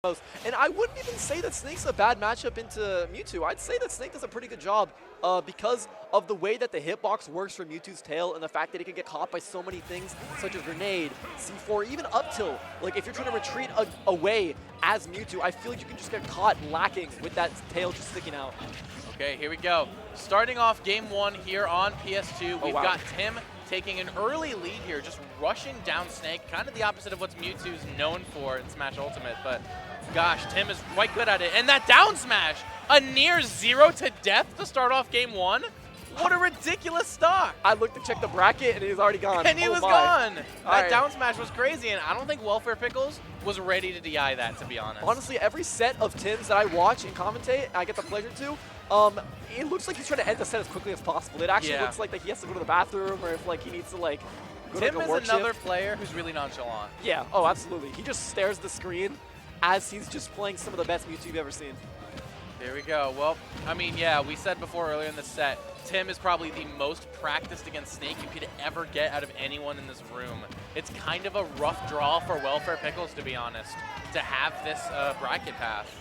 most. And I wouldn't even say that Snake's a bad matchup into Mewtwo. I'd say that Snake does a pretty good job because of the way that the hitbox works for Mewtwo's tail and the fact that it can get caught by so many things such as grenade, C4, even up tilt. Like if you're trying to retreat away as Mewtwo, I feel like you can just get caught lacking with that tail just sticking out. Okay, here we go. Starting off game one here on PS2, we've got Tim taking an early lead here, just rushing down Snake, kind of the opposite of what Mewtwo's known for in Smash Ultimate, but gosh, Tim is quite good at it. And that down smash, a near 0 to death to start off game one. What a ridiculous stock. I looked to check the bracket and he was already gone. And he was gone. That down smash was crazy, and I don't think WelfarePickles was ready to DI that, to be honest. Honestly, every set of Tims that I watch and commentate, I get the pleasure to, it looks like he's trying to end the set as quickly as possible. It actually looks like that he has to go to the bathroom, or if like he needs to like go Tim to like a work is another shift. player who's really nonchalant. Yeah, oh absolutely. He just stares at the screen as he's just playing some of the best Mewtwo you've ever seen. There we go. Well, I mean, yeah, we said before earlier in the set, Tim is probably the most practiced against Snake you could ever get out of anyone in this room. It's kind of a rough draw for WelfarePickles, to be honest, to have this bracket path.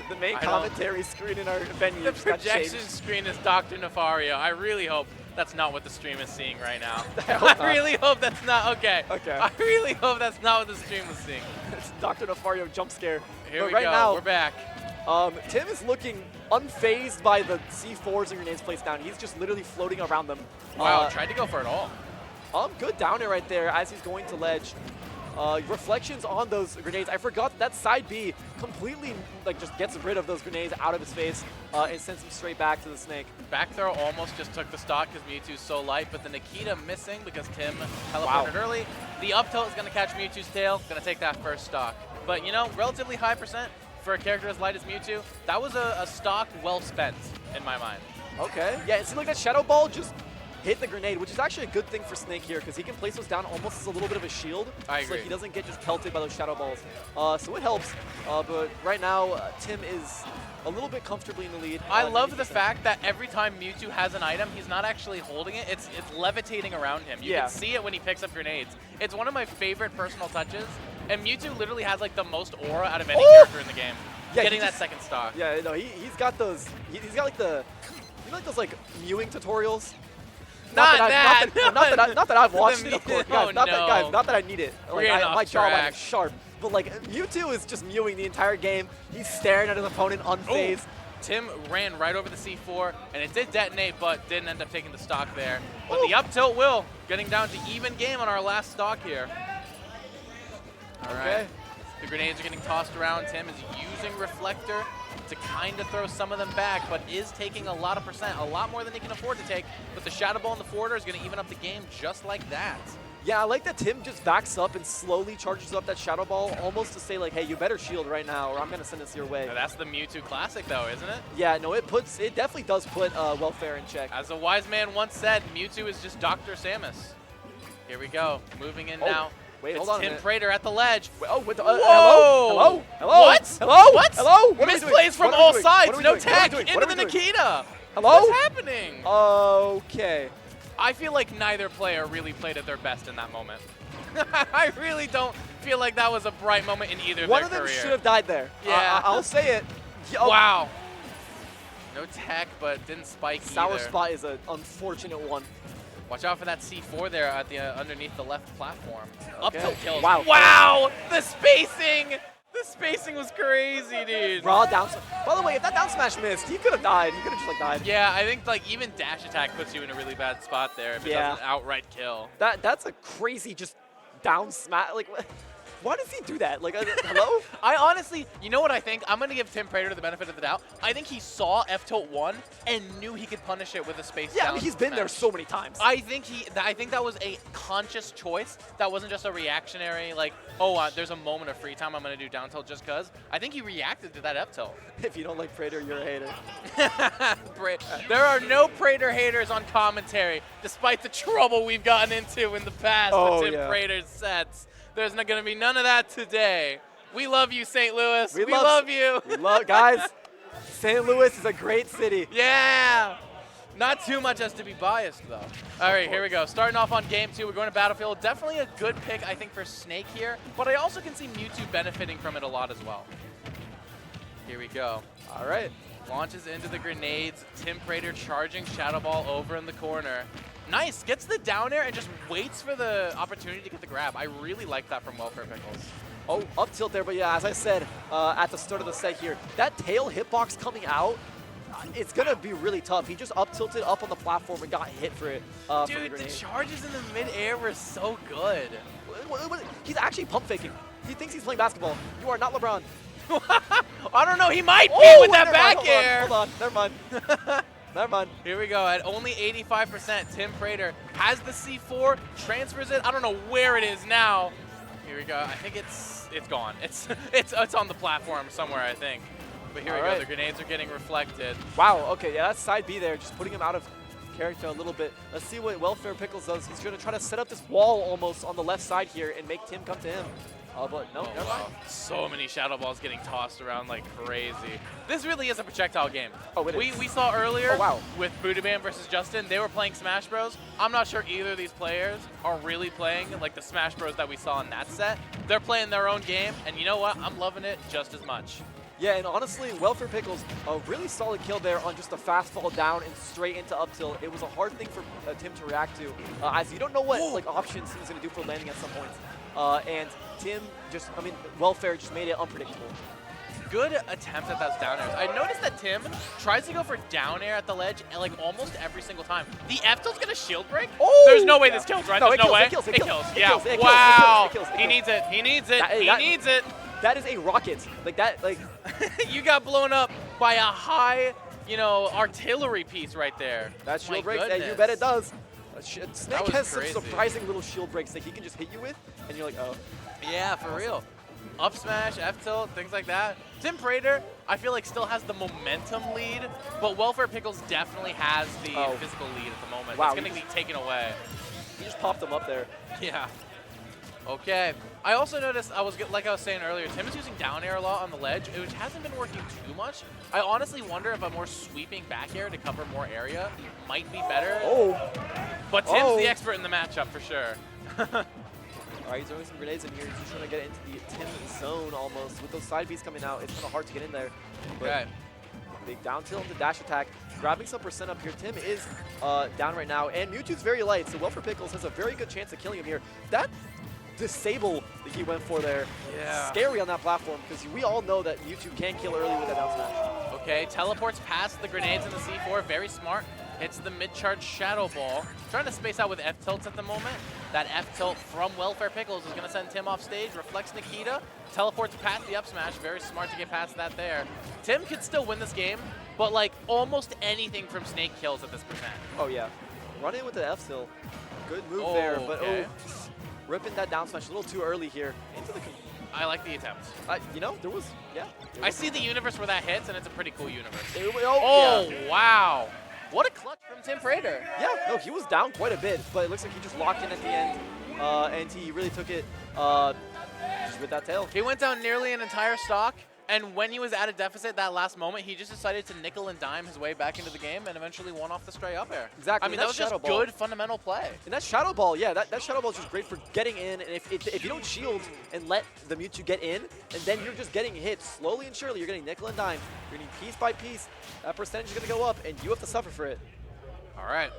The main commentary screen in our venue. The projection screen is Dr. Nefario. I really hope that's not what the stream is seeing right now. I really hope that's not, okay. I really hope that's not what the stream is seeing. It's Dr. Nefario jump scare. Here we go, now, we're back. Tim is looking unfazed by the C4s and grenades placed down. He's just literally floating around them. Wow, tried to go for it all. Good down air right there as he's going to ledge. Reflections on those grenades. I forgot that side B completely like just gets rid of those grenades out of his face and sends him straight back to the Snake. Back throw almost just took the stock because Mewtwo's so light, but the Nikita missing because Tim teleported early. The up tilt is going to catch Mewtwo's tail, going to take that first stock. But you know, relatively high percent for a character as light as Mewtwo. That was a stock well spent in my mind. Okay, yeah, it seemed like that Shadow Ball just hit the grenade, which is actually a good thing for Snake here because he can place those down almost as a little bit of a shield. I agree. So he doesn't get just pelted by those Shadow Balls. So it helps, but right now Tim is a little bit comfortably in the lead. I love the fact that every time Mewtwo has an item, he's not actually holding it, it's levitating around him. You can see it when he picks up grenades. It's one of my favorite personal touches, and Mewtwo literally has like the most aura out of any character in the game. Yeah, getting that second stock. Yeah, no, he's got those, he's got like the, you know like those like mewing tutorials? Not that I've watched it, of course. Guys, not that I need it. Like, my jawline is sharp. But like Mewtwo is just mewing the entire game. He's staring at his opponent unfazed. Tim ran right over the C4, and it did detonate, but didn't end up taking the stock there. But the up tilt will, getting down to even game on our last stock here. All right. The grenades are getting tossed around. Tim is using Reflector to kind of throw some of them back, but is taking a lot of percent, a lot more than he can afford to take. But the Shadow Ball in the forwarder is going to even up the game just like that. Yeah, I like that Tim just backs up and slowly charges up that Shadow Ball, almost to say like, hey, you better shield right now, or I'm going to send this your way. Now that's the Mewtwo classic, though, isn't it? Yeah, no, it definitely does put Welfare in check. As a wise man once said, Mewtwo is just Dr. Samus. Here we go, moving in now. Wait, it's hold on TimPrater at the ledge. Whoa! Hello? What? Hello? What? Hello? Misplays from all sides. No tech into the Nikita. Hello? What's happening? Okay. I feel like neither player really played at their best in that moment. I really don't feel like that was a bright moment in either of their career. One of them should have died there. Yeah. I'll say it. Wow. No tech, but didn't spike either. Sour spot is an unfortunate one. Watch out for that C4 there at the underneath the left platform. Okay. Up tilt kills. Wow. Wow! The spacing! The spacing was crazy, dude. Raw down smash. By the way, if that down smash missed, he could have died. He could have just like died. Yeah, I think like even dash attack puts you in a really bad spot there if it doesn't outright kill. That's a crazy just down smash. Like, why does he do that? Like, hello? I honestly, you know what I think? I'm going to give TimPrater the benefit of the doubt. I think he saw F-tilt 1 and knew he could punish it with a space down. Yeah, I mean, he's been there so many times. I think that was a conscious choice. That wasn't just a reactionary, like, oh, there's a moment of free time, I'm going to do down tilt just because. I think he reacted to that F-tilt. If you don't like Prater, you're a hater. There are no Prater haters on commentary, despite the trouble we've gotten into in the past with TimPrater's sets. There's not going to be none of that today. We love you, St. Louis. We love you. Guys, St. Louis is a great city. Yeah. Not too much as to be biased, though. All right, here we go. Starting off on game 2, we're going to Battlefield. Definitely a good pick, I think, for Snake here, but I also can see Mewtwo benefiting from it a lot as well. Here we go. All right. Launches into the grenades. TimPrater charging Shadow Ball over in the corner. Nice. Gets the down air and just waits for the opportunity to get the grab. I really like that from WelfarePickles. Oh, up tilt there, but yeah, as I said at the start of the set here, that tail hitbox coming out, it's going to be really tough. He just up tilted up on the platform and got hit for it. Dude, the charges in the mid-air were so good. He's actually pump faking. He thinks he's playing basketball. You are not LeBron. I don't know. He might be with that back air. Hold on. Never mind. Never mind. Here we go. At only 85%, TimPrater has the C4, transfers it. I don't know where it is now. Here we go. I think it's gone. It's on the platform somewhere, I think. But here we go. The grenades are getting reflected. Wow. Okay. Yeah, that's side B there, just putting him out of character a little bit. Let's see what WelfarePickles does. He's going to try to set up this wall almost on the left side here and make Tim come to him. But no, never mind. So many Shadow Balls getting tossed around like crazy. This really is a projectile game. Oh, it is. We saw earlier with Buddha versus Justin, they were playing Smash Bros. I'm not sure either of these players are really playing like the Smash Bros that we saw in that set. They're playing their own game, and you know what? I'm loving it just as much. Yeah, and honestly, WelfarePickles, a really solid kill there on just a fast fall down and straight into up tilt. It was a hard thing for Tim to react to, as you don't know what like options he's going to do for landing at some points. And Tim Welfare just made it unpredictable. Good attempt at those down airs. I noticed that Tim tries to go for down air at the ledge like almost every single time. The F tilt's gonna shield break? Oh! There's no way this kills, right? No, There's no way. It kills. Yeah. Wow. He needs it. He needs it. He needs it. That is a rocket. Like that. Like you got blown up by a high, artillery piece right there. That shield breaks. Yeah, you bet it does. Snake has some surprising little shield breaks that he can just hit you with, and you're like, oh. Yeah, for real. Up smash, F tilt, things like that. TimPrater, I feel like still has the momentum lead, but WelfarePickles definitely has the physical lead at the moment. Wow, it's going to be taken away. He just popped them up there. Yeah. Okay. I also noticed, like I was saying earlier, Tim is using down air a lot on the ledge, which hasn't been working too much. I honestly wonder if a more sweeping back air to cover more area might be better. Oh. But Tim's the expert in the matchup for sure. All right, he's throwing some grenades in here. He's just trying to get into the Tim zone almost. With those side Bs coming out, it's kind of hard to get in there. Okay. Big down tilt into dash attack. Grabbing some percent up here. Tim is down right now, and Mewtwo's very light, so WelfarePickles has a very good chance of killing him here. That disable that he went for there, scary on that platform, because we all know that Mewtwo can kill early with that down smash. Okay, teleports past the grenades in the C4, very smart. Hits the mid-charge Shadow Ball. Trying to space out with F-tilts at the moment. That F-tilt from WelfarePickles is going to send Tim off stage. Reflects Nikita. Teleports past the up smash. Very smart to get past that there. Tim could still win this game, but like almost anything from Snake kills at this percent. Oh yeah. Run in with the F-tilt. Good move there, but ripping that down smash a little too early here. Into the... I like the attempt. There was, I see the universe where that hits, and it's a pretty cool universe. Wow. What a clutch from TimPrater. Yeah, no, he was down quite a bit, but it looks like he just locked in at the end, and he really took it just with that tail. He went down nearly an entire stock, and when he was at a deficit that last moment, he just decided to nickel and dime his way back into the game and eventually won off the stray up air. Exactly. I mean, that was just good fundamental play. And that Shadow Ball, yeah, that Shadow Ball is just great for getting in, and if you don't shield and let the Mewtwo get in, and then you're just getting hit slowly and surely, you're getting nickel and dime, you're getting piece by piece, that percentage is going to go up, and you have to suffer for it. All right.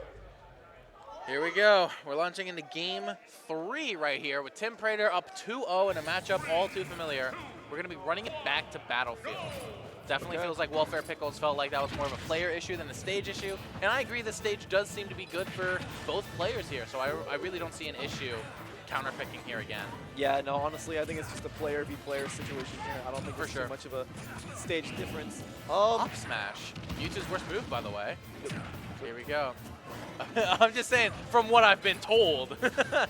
Here we go. We're launching into game 3 right here with TimPrater up 2-0 in a matchup all too familiar. We're going to be running it back to Battlefield. Definitely feels like WelfarePickles felt like that was more of a player issue than a stage issue. And I agree the stage does seem to be good for both players here, so I really don't see an issue counterpicking here again. Yeah, no, honestly, I think it's just a player v player situation here. I don't think there's too much of a stage difference. Up smash. Mewtwo's worst move, by the way. Here we go. I'm just saying, from what I've been told.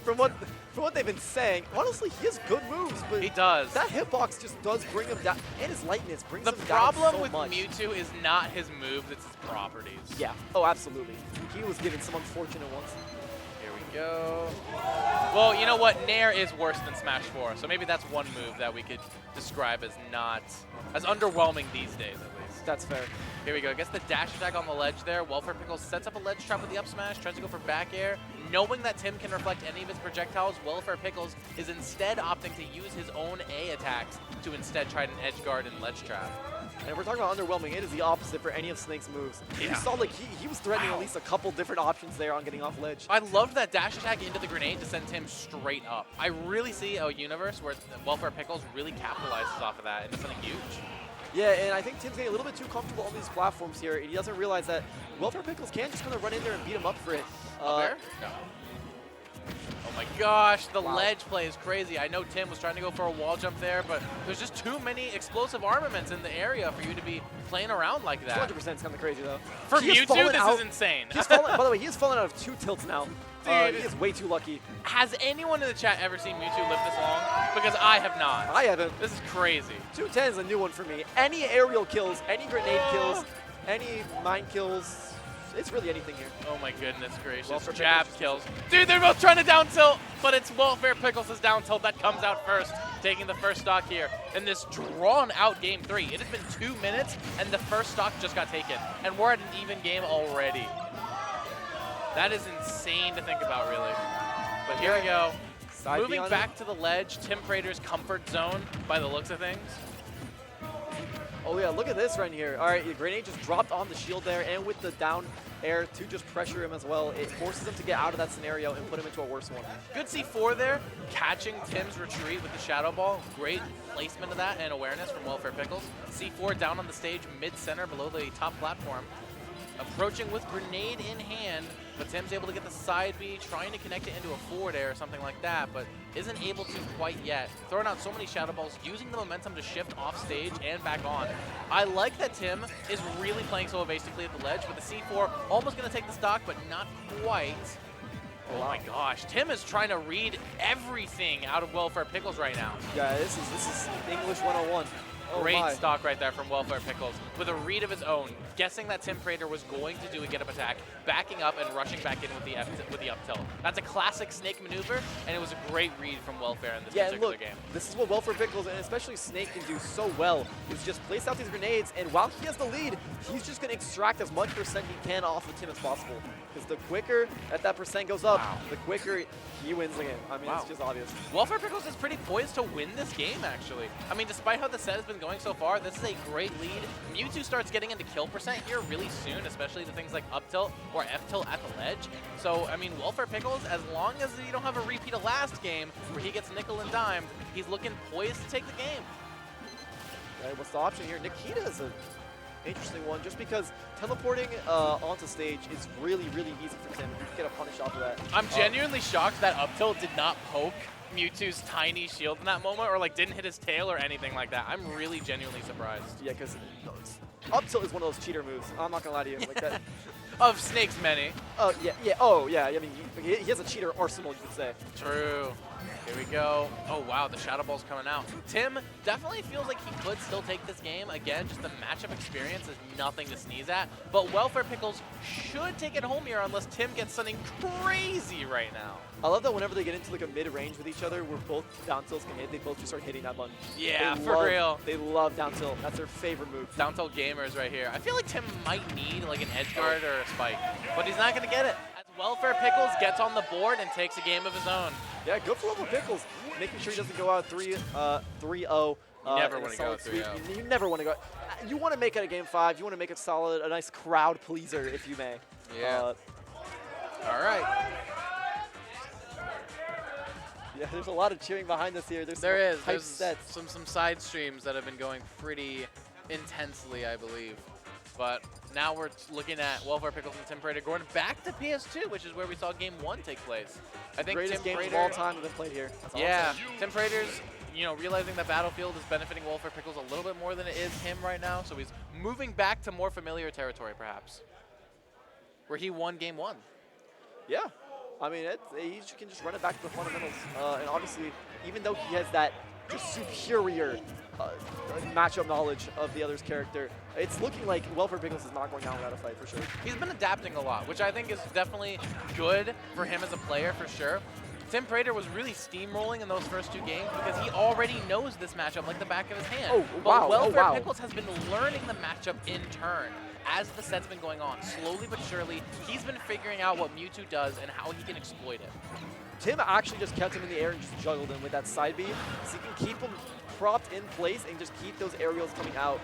from what they've been saying, honestly, he has good moves, but he does. That hitbox just does bring him down, and his lightness brings him down so much. The problem with Mewtwo is not his moves, it's his properties. Yeah. Oh, absolutely. He was given some unfortunate ones. Here we go. Well, you know what? Nair is worse than Smash 4, so maybe that's one move that we could describe as not as underwhelming these days, at least. That's fair. Here we go. Gets the dash attack on the ledge there. WelfarePickles sets up a ledge trap with the up smash, tries to go for back air. Knowing that Tim can reflect any of his projectiles, WelfarePickles is instead opting to use his own A attacks to instead try an edge guard and ledge trap. And if we're talking about underwhelming, it is the opposite for any of Snake's moves. You saw like he was threatening at least a couple different options there on getting off ledge. I loved that dash attack into the grenade to send Tim straight up. I really see a universe where WelfarePickles really capitalizes off of that into something huge. Yeah, and I think Tim's getting a little bit too comfortable on these platforms here, and he doesn't realize that WelfarePickles can just kind of run in there and beat him up for it. There? No. Oh my gosh, the ledge play is crazy. I know Tim was trying to go for a wall jump there, but there's just too many explosive armaments in the area for you to be playing around like that. 200% is kind of crazy, though. For Mewtwo, this is insane. He's fallen, by the way, he has fallen out of 2 tilts now. Dude, he is way too lucky. Has anyone in the chat ever seen Mewtwo live this long? Because I have not. I haven't. This is crazy. 210 is a new one for me. Any aerial kills, any grenade kills, any mine kills, it's really anything here. Oh my goodness gracious. WelfarePickles Jab kills. Dude, they're both trying to down tilt, but it's WelfarePickles' down tilt that comes out first, taking the first stock here in this drawn out game 3. It has been 2 minutes and the first stock just got taken. And we're at an even game already. That is insane to think about, really. But here we go. Moving back to the ledge, TimPrater's comfort zone by the looks of things. Oh yeah, look at this right here. All right, the grenade just dropped on the shield there, and with the down air to just pressure him as well, it forces him to get out of that scenario and put him into a worse one. Good C4 there, catching Tim's retreat with the Shadow Ball. Great placement of that and awareness from WelfarePickles. C4 down on the stage, mid-center below the top platform. Approaching with grenade in hand, but Tim's able to get the side B, trying to connect it into a forward air or something like that, but isn't able to quite yet. Throwing out so many Shadow Balls, using the momentum to shift off stage and back on. I like that Tim is really playing so evasively at the ledge, with the C4 almost going to take the stock, but not quite. Oh my gosh, Tim is trying to read everything out of WelfarePickles right now. Yeah, this is English 101. Great stock right there from WelfarePickles with a read of his own, guessing that TimPrater was going to do a get-up attack, backing up and rushing back in with the up tilt. That's a classic Snake maneuver, and it was a great read from Welfare in this particular game. This is what WelfarePickles and especially Snake can do so well, is just place out these grenades, and while he has the lead, he's just going to extract as much percent he can off of Tim as possible. Because the quicker that percent goes up, the quicker he wins the game. I mean, it's just obvious. WelfarePickles is pretty poised to win this game, actually. I mean, despite how the set has been going so far, this is a great lead. Mewtwo starts getting into kill percent here really soon, especially the things like up tilt or F tilt at the ledge. So, I mean, WelfarePickles, as long as you don't have a repeat of last game where he gets nickel and dimed, he's looking poised to take the game. Okay, what's the option here? Nikita is an interesting one, just because teleporting onto stage is really, really easy for Tim. You can get a punish off of that. I'm genuinely shocked that up tilt did not poke Mewtwo's tiny shield in that moment, or like didn't hit his tail or anything like that. I'm really genuinely surprised. Yeah, because up tilt is one of those cheater moves. I'm not gonna lie to you, like that. Of Snake's many. Oh yeah. I mean, he has a cheater arsenal, you could say. True. Here we go. Oh, wow, the Shadow Ball's coming out. Tim definitely feels like he could still take this game. Again, just the matchup experience is nothing to sneeze at. But WelfarePickles should take it home here unless Tim gets something crazy right now. I love that whenever they get into like a mid-range with each other where both down tilts can hit, they both just start hitting that button. Yeah, for real. They love down tilt. That's their favorite move. Down tilt gamers right here. I feel like Tim might need like an edge guard or a spike, but he's not going to get it. As WelfarePickles gets on the board and takes a game of his own. Yeah, good for WelfarePickles. Making sure he doesn't go out 3-0. You never want to go 3-0. You never want to go. You want to make it a game 5. You want to make it solid, a nice crowd pleaser, if you may. Yeah. All right. Yeah, there's a lot of cheering behind us here. There's some side streams that have been going pretty intensely, I believe. But now we're looking at WelfarePickles and TimPrater going back to PS2, which is where we saw Game 1 take place. I think greatest games of all time have been played here. Yeah, TimPrater's, realizing that Battlefield is benefiting WelfarePickles a little bit more than it is him right now, so he's moving back to more familiar territory, perhaps, where he won Game 1. Yeah. I mean, he can just run it back to the fundamentals. And obviously, even though he has that just superior matchup knowledge of the other's character. It's looking like WelfarePickles is not going down without a fight for sure. He's been adapting a lot, which I think is definitely good for him as a player for sure. TimPrater was really steamrolling in those first 2 games because he already knows this matchup like the back of his hand. Oh, wow. But WelfarePickles has been learning the matchup in turn as the set's been going on. Slowly but surely, he's been figuring out what Mewtwo does and how he can exploit it. Tim actually just kept him in the air and just juggled him with that side B, so you can keep him propped in place and just keep those aerials coming out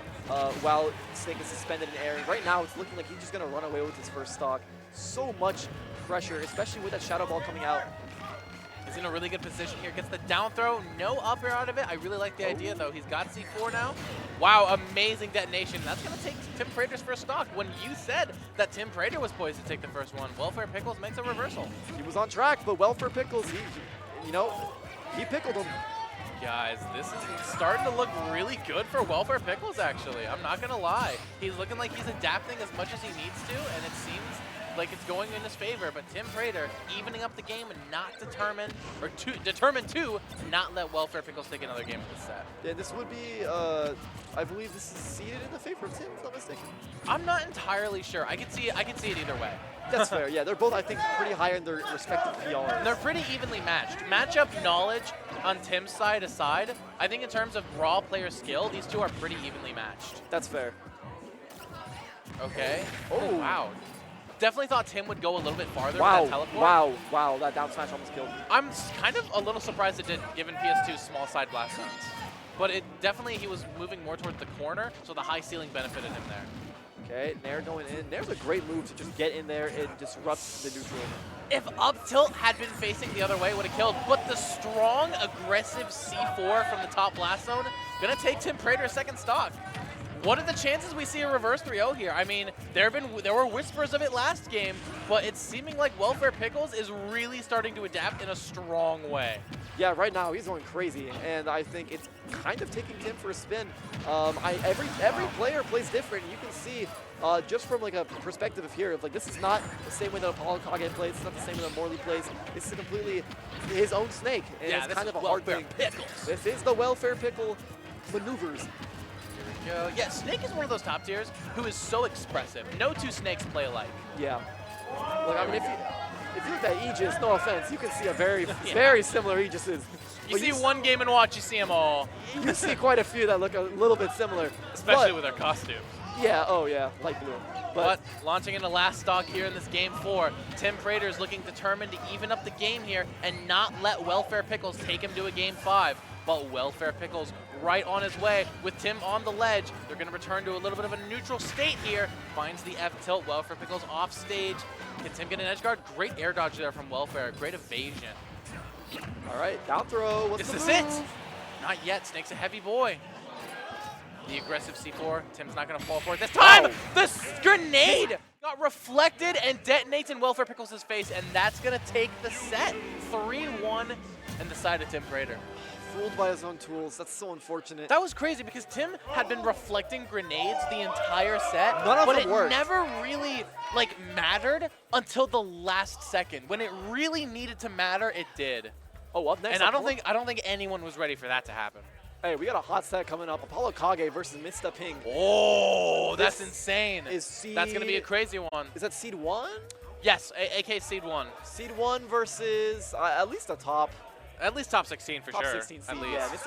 while Snake is suspended in the air. And right now, it's looking like he's just going to run away with his first stock. So much pressure, especially with that Shadow Ball coming out. He's in a really good position here. Gets the down throw, no up air out of it. I really like the idea, though. He's got C4 now. Wow, amazing detonation. That's going to take TimPrater's first stock. When you said that TimPrater was poised to take the first one, WelfarePickles makes a reversal. He was on track, but WelfarePickles, he pickled him. Guys, this is starting to look really good for WelfarePickles, actually. I'm not going to lie. He's looking like he's adapting as much as he needs to, and it seems like it's going in his favor, but TimPrater evening up the game and not determined to not let WelfarePickles take another game of the set. Yeah, this would be, I believe this is seeded in the favor of Tim, if I'm not mistaken. I'm not entirely sure. I could see it either way. That's fair, yeah. They're both, I think, pretty high in their respective PRs. They're pretty evenly matched. Matchup knowledge on Tim's side aside, I think in terms of raw player skill, these two are pretty evenly matched. That's fair. Okay. Oh, wow. Definitely thought Tim would go a little bit farther with that teleport. Wow, that down smash almost killed me. I'm kind of a little surprised it did, given PS2's small side blast zones. But it definitely, he was moving more towards the corner, so the high ceiling benefited him there. Okay, Nair going in. Nair's a great move to just get in there and disrupt the neutral. If up tilt had been facing the other way, would have killed. But the strong, aggressive C4 from the top blast zone, gonna take TimPrater a second stock. What are the chances we see a reverse 3-0 here? I mean, there were whispers of it last game, but it's seeming like WelfarePickles is really starting to adapt in a strong way. Yeah, right now he's going crazy, and I think it's kind of taking Tim for a spin. Every player plays different. You can see just from like a perspective of here, like this is not the same way that Apollo Kage plays. It's not the same way that Morley plays. This is completely his own Snake, and yeah, it's kind of a hard thing. This is the WelfarePickle maneuvers. Yeah, Snake is one of those top tiers who is so expressive. No two Snakes play alike. Yeah. Like, I mean, if you look at Aegis, no offense, you can see a very similar Aegises. You see one Game & Watch, you see them all. You see quite a few that look a little bit similar. Especially with their costumes. Yeah, oh yeah, light blue. But launching into last stock here in this game 4, TimPrater is looking determined to even up the game here and not let WelfarePickles take him to a game 5. But WelfarePickles right on his way with Tim on the ledge. They're going to return to a little bit of a neutral state here. Finds the F tilt. WelfarePickles off stage. Can Tim get an edge guard? Great air dodge there from Welfare. Great evasion. All right, down throw. Is this it? Not yet. Snake's a heavy boy. The aggressive C4. Tim's not going to fall for it this time. Wow. The grenade got reflected and detonates in WelfarePickles' face, and that's going to take the set. 3-1 and the side of TimPrater. Fooled by his own tools. That's so unfortunate. That was crazy because Tim had been reflecting grenades the entire set, but it never really mattered until the last second. When it really needed to matter, it did. Oh, up next. And I don't think anyone was ready for that to happen. Hey, we got a hot set coming up. Apollo Kage versus Mr. Ping. Oh, that's insane. That's going to be a crazy one. Is that seed 1? Yes, AK seed 1. Seed 1 versus at least a top. At least top 16 for sure. Top 16 seed, at least. Yeah,